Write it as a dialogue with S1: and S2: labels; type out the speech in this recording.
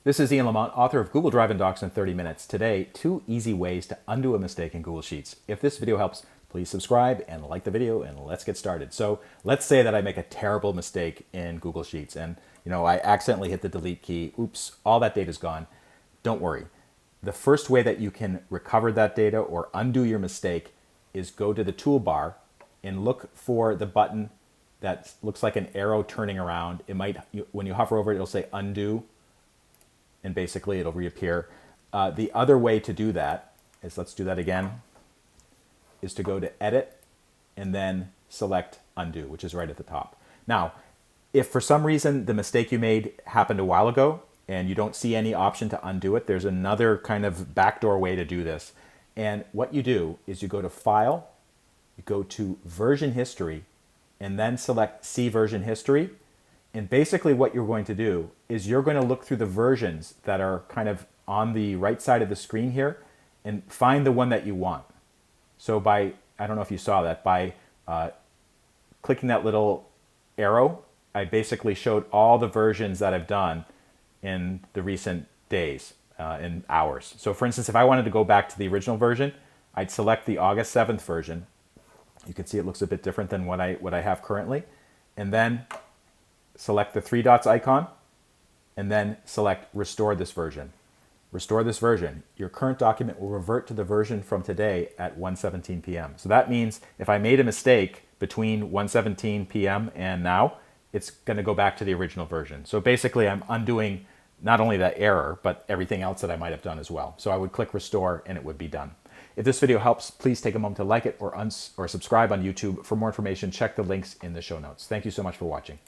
S1: This is Ian Lamont, author of Google Drive and Docs in 30 Minutes. Today, 2 easy ways to undo a mistake in Google Sheets. If this video helps, please subscribe and like the video, and let's get started. So let's say that I make a terrible mistake in Google Sheets and I accidentally hit the delete key. Oops, all that data is gone. Don't worry. The first way that you can recover that data or undo your mistake is go to the toolbar and look for the button that looks like an arrow turning around. It might, when you hover over it, it'll say undo, and basically it'll reappear. The other way to do that is, let's do that again, is to go to edit and then select undo, which is right at the top. Now, if for some reason the mistake you made happened a while ago and you don't see any option to undo it, there's another kind of backdoor way to do this. And what you do is you go to File, you go to Version History, and then select See Version History. And basically what you're going to do is you're going to look through the versions that are kind of on the right side of the screen here and find the one that you want. So by, I don't know if you saw that, by clicking that little arrow, I basically showed all the versions that I've done in the recent days and hours. So for instance, if I wanted to go back to the original version, I'd select the August 7th version. You can see it looks a bit different than what I have currently. And then select the 3 dots icon and then select Restore this version. Restore this version. Your current document will revert to the version from today at 1:17 p.m. So that means if I made a mistake between 1:17 p.m. and now, it's going to go back to the original version. So basically I'm undoing not only that error, but everything else that I might have done as well. So I would click Restore and it would be done. If this video helps, please take a moment to like it or subscribe on YouTube. For more information, check the links in the show notes. Thank you so much for watching.